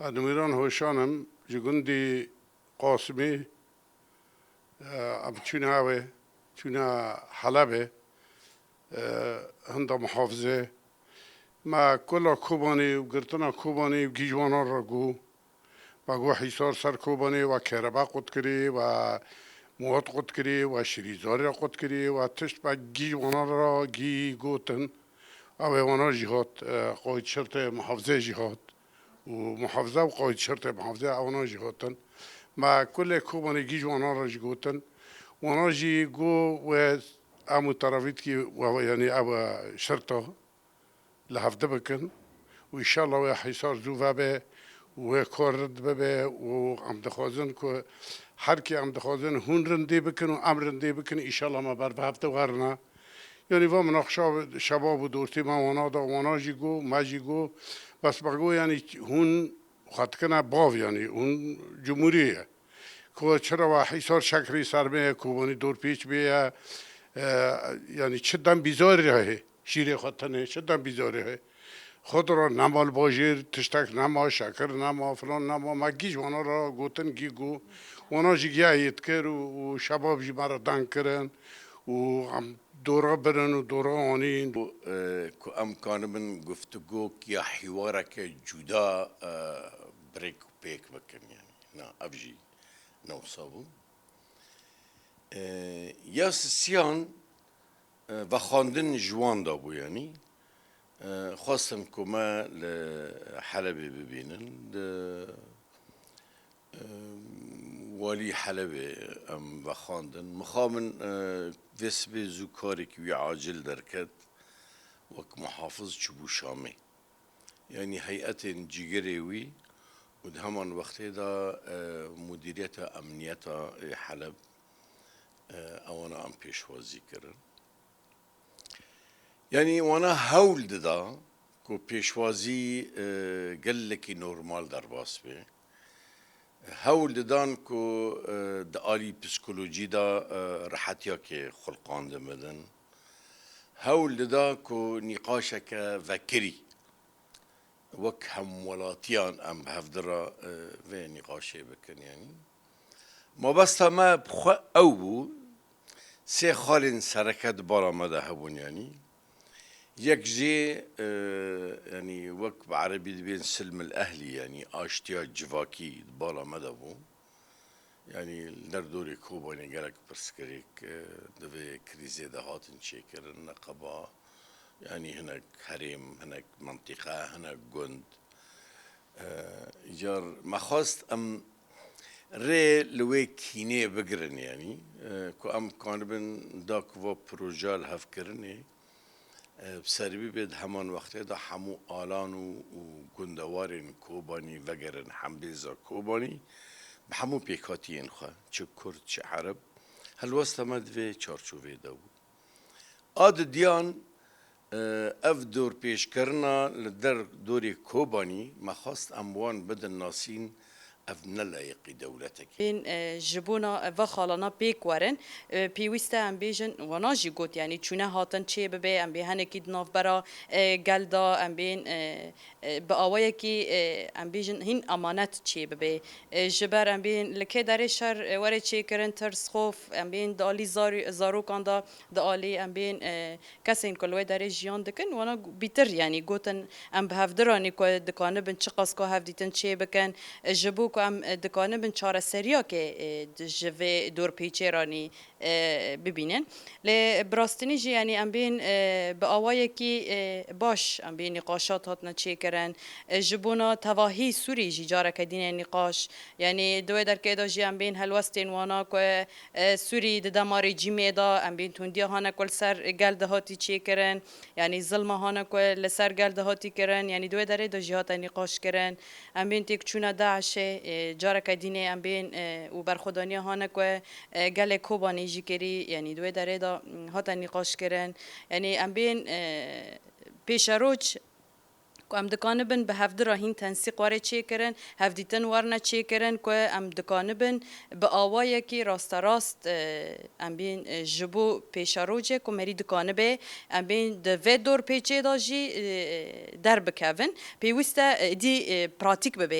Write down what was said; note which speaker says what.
Speaker 1: ادمیران هوشانم جگندی قاسمی ام چونه چونه حلبه هنده محافظه ما کلا کوبانی و گرتنا کوبانی و گیجوانا را گو و گو حیصار سر کوبانی و کربا قد کری و مواد قد کری و شریزاری را قد کری و تشت با گیجوانا را گی گوتن او وانا جهات قاید شرط محافظه جهات و محافظه و قاید شرط محافظه اونا جهاتن ما کل کوبانی گیجوانا را جگوتن وانا جی گو و امو طرفیت کی و یعنی او شرطه لحفظه بکن و انشالله و حیصار زوفه به و کارد به و ام دخوازن که هر کی ام دخوازن هون رنده بکن و ام رنده بکن انشالله ما بر هفته ورنا یعنی و من شباب و دوستی ما وانا دا وانا جیگو ما جیگو بس بگو یعنی هون خط کنه باو یعنی هون جمهوریه که چرا و حیصار شکری سر به کوبانی دور پیچ بیه یعنی چدم بیزاری راه شیر خاطنه چدم بیزاری های خود را نمال باجیر تشتک نما شکر نما فلان نما ما گیج وانا را گوتن گیگو وانا جیگه ایت کر و شباب جی مرا دنگ کرن و هم دورا برن و دورا آنین
Speaker 2: که امکان من گفتگو یا حواره که جدا بریک و پیک بکن یعنی نه ابجی نوصابو یا سیان و خواندن جوان دا بو یعنی خواستم که ما لحلبة ببینن والی حلبة ام و خواندن مخامن وسبه زوکاری که وی عاجل درکت وک محافظ چبو شامه یعنی هیئت جیگری وی و ده همان وقتی دا مدیریت امنیت حلب اوانا ام پیشوازی کرن یعنی وانا هول دا که پیشوازی گلکی نورمال در باس به هول دادن که د آلی پسیکولوژی دا راحتیا که خلقانده مدن هول دا که نقاشه که وکری وک همولاتیان ام هفدرا و نقاشه بکن یعنی ما بس ما بخوا او بو سه خالن سرکت بارا مده هبون یعنی یک جی یعنی وک بعربی دبین سلم الاهلی یعنی آشتیا جواکی بالا مده بو یعنی در دوری کوبانی گرک پرسکریک دوی کریزی ده هاتن چه کرن نقبا یعنی هناك حریم هناك منطقه هناك گند جار ما خواست ام ری لوی کینه بگرن یعنی که ام کانبن داک و پروژال هف کرنه بسربی بید همان وقتی دا همو آلان و گندوارین کوبانی وگرن حمدیزا کوبانی به همو پیکاتین خواه چه کرد چه عرب هل وست مد وی چارچوبه دا بود آد دیان اف دور پیش کرنا لدر دوری کوبانی مخواست اموان بدن ناسین اف نلایقی دولتك
Speaker 3: این جبونا و خالنا پیک ورن پیوسته ام بیجن و ناجی گوت یعنی چونه هاتن چه ببه ام به هنکی دناف برا گلدا ام بین به آوایی کی ام بیجن هین امانت چه ببه جبر ام بین لکه در شر وره چه کرن ترس خوف ام بین دالی زارو کاندا دالی ام بین کسین کلوی در جیان دکن و نا بیتر یعنی گوتن ام به هفدرانی که دکانه بن چقاس که هفدیتن چه بکن جبو که ام دکانه بن چهار سریا که جوه دور پیچرانی ببینن ل براستنی جی یعنی ام بین به آوایی کی باش ام بین نقاشات هات نچه کرن جبونا تواهی سوری جی جاره کدین نقاش یعنی دوی در که دا جی ام بین هلوستین وانا که سوری دماری جیمه دا ام بین توندیا هانا کل سر گل دهاتی چه کرن یعنی ظلم هانا که لسر گل دهاتی کرن یعنی دوی در دا جی هات نقاش کرن ام بین تک چونه داعشه جاره کدینه ام بین و برخودانی هانا که گل کوبانی جیکری یعنی دوی داره دا هات نقاش کردن یعنی ام بین پیشروج که ام دکانه بن به هفته راهین تنسیق واره چه کردن هفدیتن ورنه چه کردن که ام دکانه بن به آوایی که راست راست ام بین جبو پیشروجه که مری دکانه به ام بین دو دور پیچه داجی در بکوین پیوسته دی پراتیک ببه